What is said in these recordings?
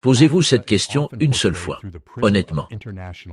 Posez-vous cette question une seule fois. Honnêtement,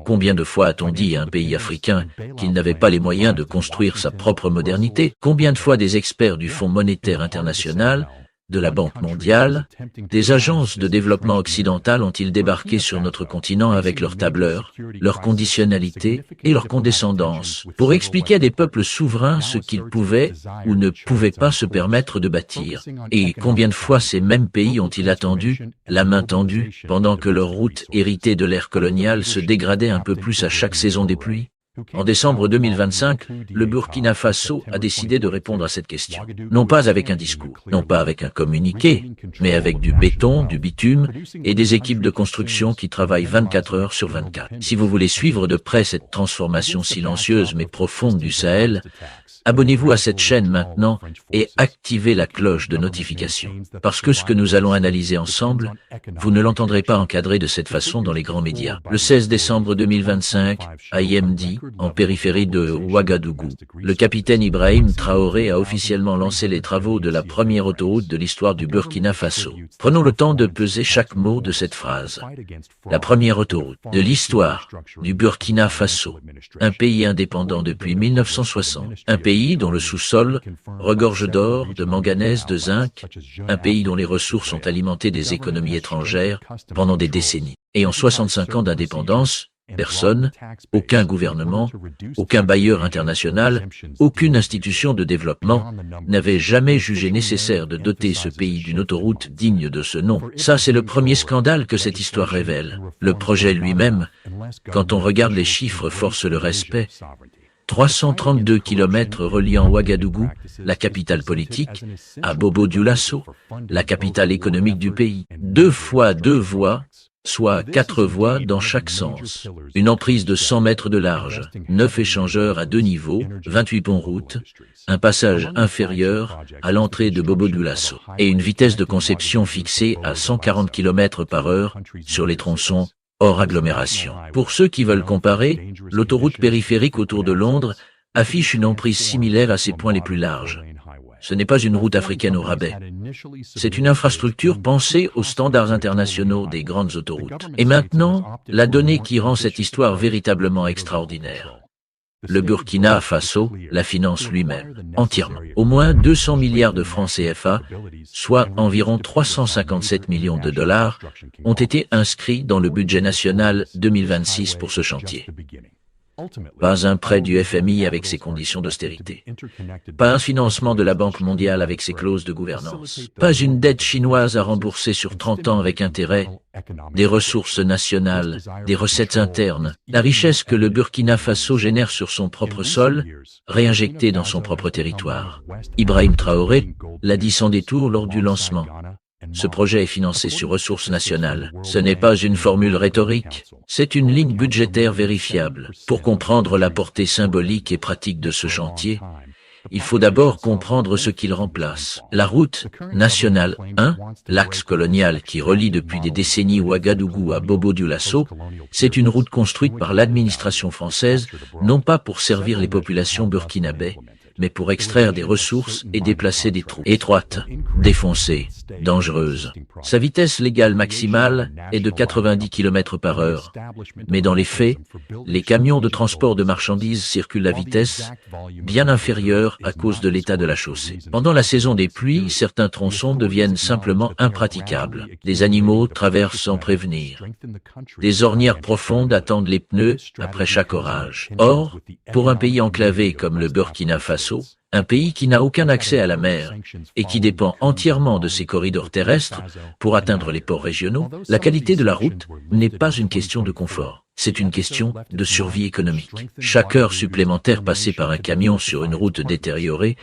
combien de fois a-t-on dit à un pays africain qu'il n'avait pas les moyens de construire sa propre modernité? Combien de fois des experts du Fonds monétaire international, de la Banque mondiale, des agences de développement occidentales ont-ils débarqué sur notre continent avec leurs tableurs, leurs conditionnalités et leur condescendance pour expliquer à des peuples souverains ce qu'ils pouvaient ou ne pouvaient pas se permettre de bâtir? Et combien de fois ces mêmes pays ont-ils attendu, la main tendue, pendant que leur route héritée de l'ère coloniale se dégradait un peu plus à chaque saison des pluies? En décembre 2025, le Burkina Faso a décidé de répondre à cette question. Non pas avec un discours, non pas avec un communiqué, mais avec du béton, du bitume et des équipes de construction qui travaillent 24 heures sur 24. Si vous voulez suivre de près cette transformation silencieuse mais profonde du Sahel, abonnez-vous à cette chaîne maintenant et activez la cloche de notification. Parce que ce que nous allons analyser ensemble, vous ne l'entendrez pas encadré de cette façon dans les grands médias. Le 16 décembre 2025, à Yemdi, en périphérie de Ouagadougou, le capitaine Ibrahim Traoré a officiellement lancé les travaux de la première autoroute de l'histoire du Burkina Faso. Prenons le temps de peser chaque mot de cette phrase. La première autoroute de l'histoire du Burkina Faso, un pays indépendant depuis 1960, un pays dont le sous-sol regorge d'or, de manganèse, de zinc, un pays dont les ressources ont alimenté des économies étrangères pendant des décennies. Et en 65 ans d'indépendance, personne, aucun gouvernement, aucun bailleur international, aucune institution de développement n'avait jamais jugé nécessaire de doter ce pays d'une autoroute digne de ce nom. Ça, c'est le premier scandale que cette histoire révèle. Le projet lui-même, quand on regarde les chiffres, force le respect. 332 kilomètres reliant Ouagadougou, la capitale politique, à Bobo-Dioulasso, la capitale économique du pays. 2 fois 2 voies, soit 4 voies dans chaque sens. Une emprise de 100 mètres de large, 9 échangeurs à 2 niveaux, 28 ponts-routes, un passage inférieur à l'entrée de Bobo-Dioulasso, et une vitesse de conception fixée à 140 km/h sur les tronçons hors agglomération. Pour ceux qui veulent comparer, l'autoroute périphérique autour de Londres affiche une emprise similaire à ses points les plus larges. Ce n'est pas une route africaine au rabais. C'est une infrastructure pensée aux standards internationaux des grandes autoroutes. Et maintenant, la donnée qui rend cette histoire véritablement extraordinaire. Le Burkina Faso la finance lui-même, entièrement. Au moins 200 milliards de francs CFA, soit environ 357 millions de dollars, ont été inscrits dans le budget national 2026 pour ce chantier. Pas un prêt du FMI avec ses conditions d'austérité. Pas un financement de la Banque mondiale avec ses clauses de gouvernance. Pas une dette chinoise à rembourser sur 30 ans avec intérêt. Des ressources nationales, des recettes internes, la richesse que le Burkina Faso génère sur son propre sol, réinjectée dans son propre territoire. Ibrahim Traoré l'a dit sans détour lors du lancement. Ce projet est financé sur ressources nationales. Ce n'est pas une formule rhétorique, c'est une ligne budgétaire vérifiable. Pour comprendre la portée symbolique et pratique de ce chantier, il faut d'abord comprendre ce qu'il remplace. La route nationale 1, l'axe colonial qui relie depuis des décennies Ouagadougou à Bobo-Dioulasso, c'est une route construite par l'administration française, non pas pour servir les populations burkinabais, mais pour extraire des ressources et déplacer des troupes. Étroite, défoncée, dangereuse. Sa vitesse légale maximale est de 90 km/h. Mais dans les faits, les camions de transport de marchandises circulent à vitesse bien inférieure à cause de l'état de la chaussée. Pendant la saison des pluies, certains tronçons deviennent simplement impraticables. Des animaux traversent sans prévenir. Des ornières profondes attendent les pneus après chaque orage. Or, pour un pays enclavé comme le Burkina Faso, un pays qui n'a aucun accès à la mer et qui dépend entièrement de ses corridors terrestres pour atteindre les ports régionaux, la qualité de la route n'est pas une question de confort. C'est une question de survie économique. Chaque heure supplémentaire passée par un camion sur une route détériorée,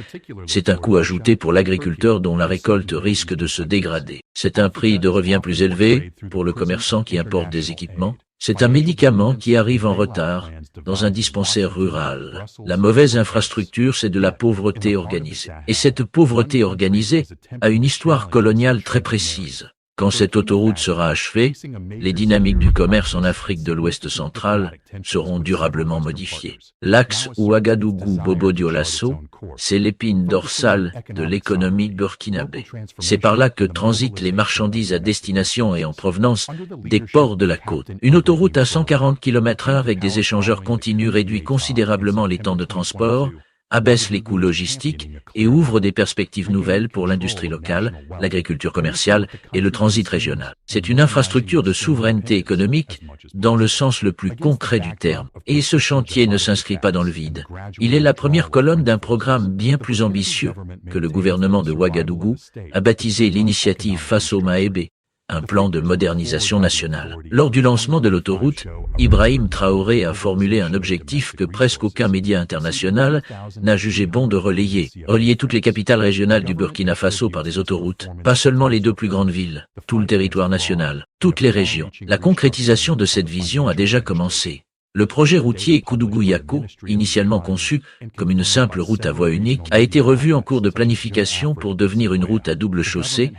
c'est un coût ajouté pour l'agriculteur dont la récolte risque de se dégrader. C'est un prix de revient plus élevé pour le commerçant qui importe des équipements. C'est un médicament qui arrive en retard dans un dispensaire rural. La mauvaise infrastructure, c'est de la pauvreté organisée. Et cette pauvreté organisée a une histoire coloniale très précise. Quand cette autoroute sera achevée, les dynamiques du commerce en Afrique de l'Ouest centrale seront durablement modifiées. L'axe Ouagadougou-Bobo-Dioulasso, c'est l'épine dorsale de l'économie burkinabé. C'est par là que transitent les marchandises à destination et en provenance des ports de la côte. Une autoroute à 140 km/h avec des échangeurs continus réduit considérablement les temps de transport, abaisse les coûts logistiques et ouvre des perspectives nouvelles pour l'industrie locale, l'agriculture commerciale et le transit régional. C'est une infrastructure de souveraineté économique dans le sens le plus concret du terme. Et ce chantier ne s'inscrit pas dans le vide. Il est la première colonne d'un programme bien plus ambitieux que le gouvernement de Ouagadougou a baptisé l'initiative Faso Maébé, un plan de modernisation nationale. Lors du lancement de l'autoroute, Ibrahim Traoré a formulé un objectif que presque aucun média international n'a jugé bon de relayer. Relier toutes les capitales régionales du Burkina Faso par des autoroutes, pas seulement les 2 plus grandes villes, tout le territoire national, toutes les régions. La concrétisation de cette vision a déjà commencé. Le projet routier Koudougou-Yako, initialement conçu comme une simple route à voie unique, a été revu en cours de planification pour devenir une route à double chaussée,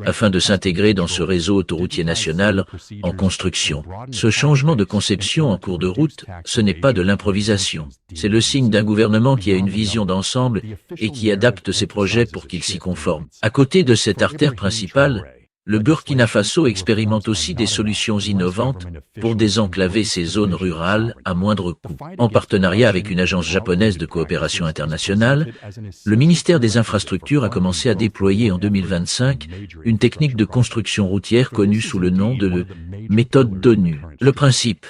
afin de s'intégrer dans ce réseau autoroutier national en construction. Ce changement de conception en cours de route, ce n'est pas de l'improvisation. C'est le signe d'un gouvernement qui a une vision d'ensemble et qui adapte ses projets pour qu'ils s'y conforment. À côté de cette artère principale, le Burkina Faso expérimente aussi des solutions innovantes pour désenclaver ces zones rurales à moindre coût. En partenariat avec une agence japonaise de coopération internationale, le ministère des Infrastructures a commencé à déployer en 2025 une technique de construction routière connue sous le nom de méthode d'ONU. Le principe: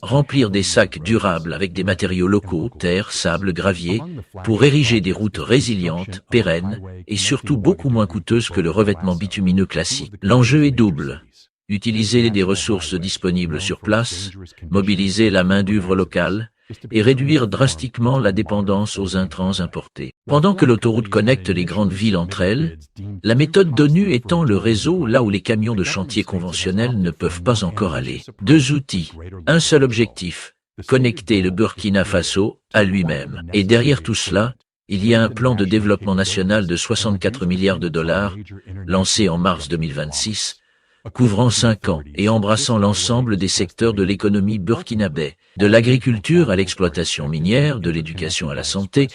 remplir des sacs durables avec des matériaux locaux, terre, sable, gravier, pour ériger des routes résilientes, pérennes et surtout beaucoup moins coûteuses que le revêtement bitumineux classique. L'enjeu est double: utiliser des ressources disponibles sur place, mobiliser la main-d'œuvre locale et réduire drastiquement la dépendance aux intrants importés. Pendant que l'autoroute connecte les grandes villes entre elles, la méthode d'ONU étend le réseau là où les camions de chantier conventionnels ne peuvent pas encore aller. 2 outils, un seul objectif: connecter le Burkina Faso à lui-même. Et derrière tout cela, il y a un plan de développement national de 64 milliards de dollars, lancé en mars 2026, couvrant 5 ans et embrassant l'ensemble des secteurs de l'économie burkinabé, de l'agriculture à l'exploitation minière, de l'éducation à la santé,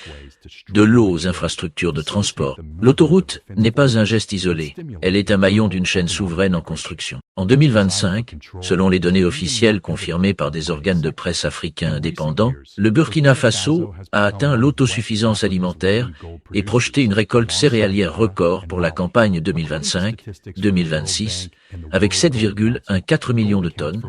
de l'eau aux infrastructures de transport. L'autoroute n'est pas un geste isolé, elle est un maillon d'une chaîne souveraine en construction. En 2025, selon les données officielles confirmées par des organes de presse africains indépendants, le Burkina Faso a atteint l'autosuffisance alimentaire et projeté une récolte céréalière record pour la campagne 2025-2026, avec 7,14 millions de tonnes,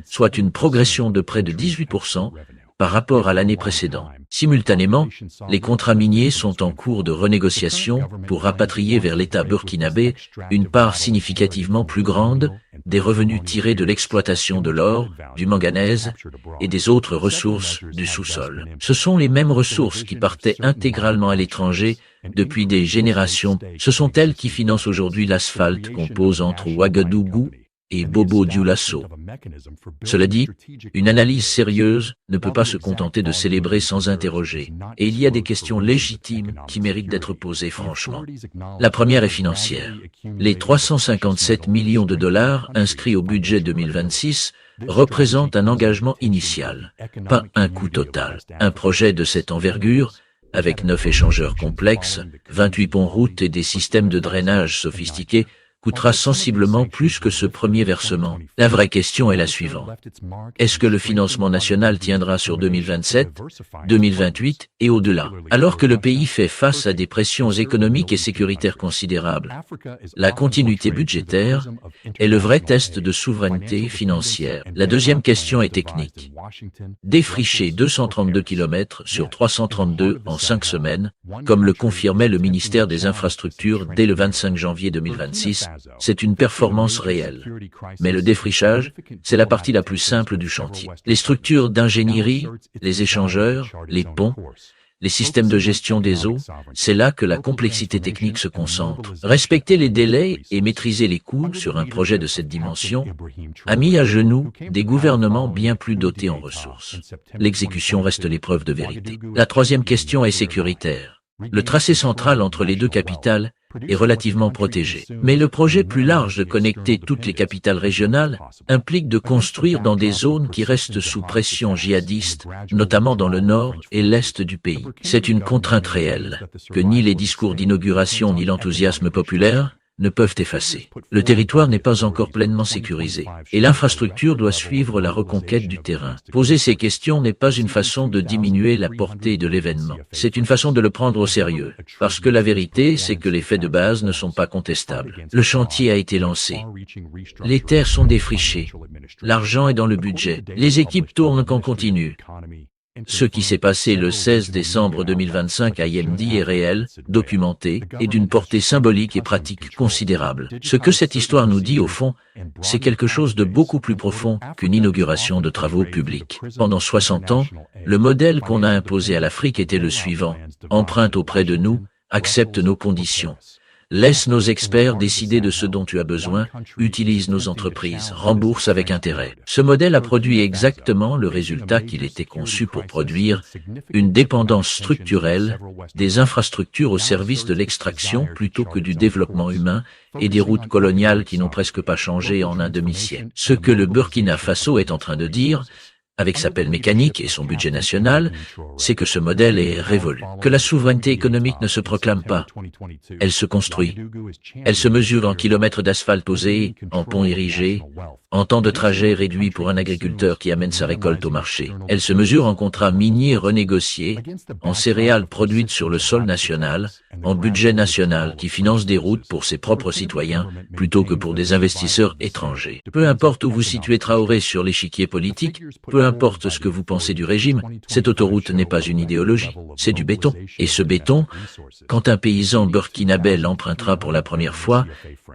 soit une progression de près de 18% par rapport à l'année précédente. Simultanément, les contrats miniers sont en cours de renégociation pour rapatrier vers l'État burkinabé une part significativement plus grande des revenus tirés de l'exploitation de l'or, du manganèse et des autres ressources du sous-sol. Ce sont les mêmes ressources qui partaient intégralement à l'étranger depuis des générations. Ce sont elles qui financent aujourd'hui l'asphalte qu'on pose entre Ouagadougou et Bobo-Dioulasso. Cela dit, une analyse sérieuse ne peut pas se contenter de célébrer sans interroger, et il y a des questions légitimes qui méritent d'être posées franchement. La première est financière. Les 357 millions de dollars inscrits au budget 2026 représentent un engagement initial, pas un coût total. Un projet de cette envergure, avec 9 échangeurs complexes, 28 ponts-routes et des systèmes de drainage sophistiqués, coûtera sensiblement plus que ce premier versement. La vraie question est la suivante. Est-ce que le financement national tiendra sur 2027, 2028 et au-delà? Alors que le pays fait face à des pressions économiques et sécuritaires considérables, la continuité budgétaire est le vrai test de souveraineté financière. La deuxième question est technique. Défricher 232 km sur 332 en 5 semaines, comme le confirmait le ministère des Infrastructures dès le 25 janvier 2026, c'est une performance réelle. Mais le défrichage, c'est la partie la plus simple du chantier. Les structures d'ingénierie, les échangeurs, les ponts, les systèmes de gestion des eaux, c'est là que la complexité technique se concentre. Respecter les délais et maîtriser les coûts sur un projet de cette dimension a mis à genoux des gouvernements bien plus dotés en ressources. L'exécution reste l'épreuve de vérité. La troisième question est sécuritaire. Le tracé central entre les 2 capitales est relativement protégé. Mais le projet plus large de connecter toutes les capitales régionales implique de construire dans des zones qui restent sous pression djihadiste, notamment dans le nord et l'est du pays. C'est une contrainte réelle, que ni les discours d'inauguration ni l'enthousiasme populaire ne peuvent effacer. Le territoire n'est pas encore pleinement sécurisé, et l'infrastructure doit suivre la reconquête du terrain. Poser ces questions n'est pas une façon de diminuer la portée de l'événement. C'est une façon de le prendre au sérieux, parce que la vérité, c'est que les faits de base ne sont pas contestables. Le chantier a été lancé. Les terres sont défrichées. L'argent est dans le budget. Les équipes tournent en continu. Ce qui s'est passé le 16 décembre 2025 à Yemdi est réel, documenté, et d'une portée symbolique et pratique considérable. Ce que cette histoire nous dit au fond, c'est quelque chose de beaucoup plus profond qu'une inauguration de travaux publics. Pendant 60 ans, le modèle qu'on a imposé à l'Afrique était le suivant: emprunte auprès de nous, accepte nos conditions. Laisse nos experts décider de ce dont tu as besoin, utilise nos entreprises, rembourse avec intérêt. Ce modèle a produit exactement le résultat qu'il était conçu pour produire, une dépendance structurelle des infrastructures au service de l'extraction plutôt que du développement humain et des routes coloniales qui n'ont presque pas changé en un demi-siècle. Ce que le Burkina Faso est en train de dire, avec sa pelle mécanique et son budget national, c'est que ce modèle est révolu, que la souveraineté économique ne se proclame pas, elle se construit. Elle se mesure en kilomètres d'asphalte posés, en ponts érigés, en temps de trajet réduit pour un agriculteur qui amène sa récolte au marché. Elle se mesure en contrats miniers renégociés, en céréales produites sur le sol national, en budget national qui finance des routes pour ses propres citoyens plutôt que pour des investisseurs étrangers. Peu importe où vous situez Traoré sur l'échiquier politique, peu importe ce que vous pensez du régime, cette autoroute n'est pas une idéologie, c'est du béton. Et ce béton, quand un paysan burkinabé l'empruntera pour la première fois,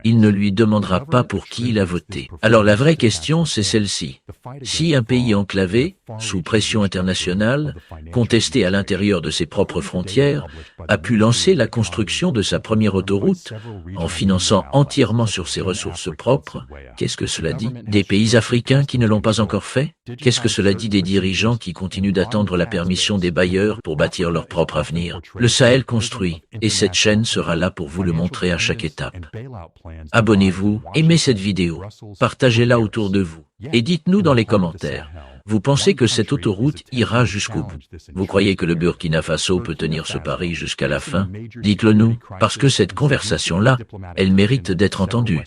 il ne lui demandera pas pour qui il a voté. Alors la vraie question, c'est celle-ci. Si un pays enclavé, sous pression internationale, contesté à l'intérieur de ses propres frontières, a pu lancer la construction de sa première autoroute en finançant entièrement sur ses ressources propres, qu'est-ce que cela dit? Des pays africains qui ne l'ont pas encore fait? Qu'est-ce que cela dit des dirigeants qui continuent d'attendre la permission des bailleurs pour bâtir leur propre avenir? Le Sahel construit, et cette chaîne sera là pour vous le montrer à chaque étape. Abonnez-vous, aimez cette vidéo, partagez-la autour de vous, et dites-nous dans les commentaires. Vous pensez que cette autoroute ira jusqu'au bout? Vous croyez que le Burkina Faso peut tenir ce pari jusqu'à la fin? Dites-le nous, parce que cette conversation-là, elle mérite d'être entendue.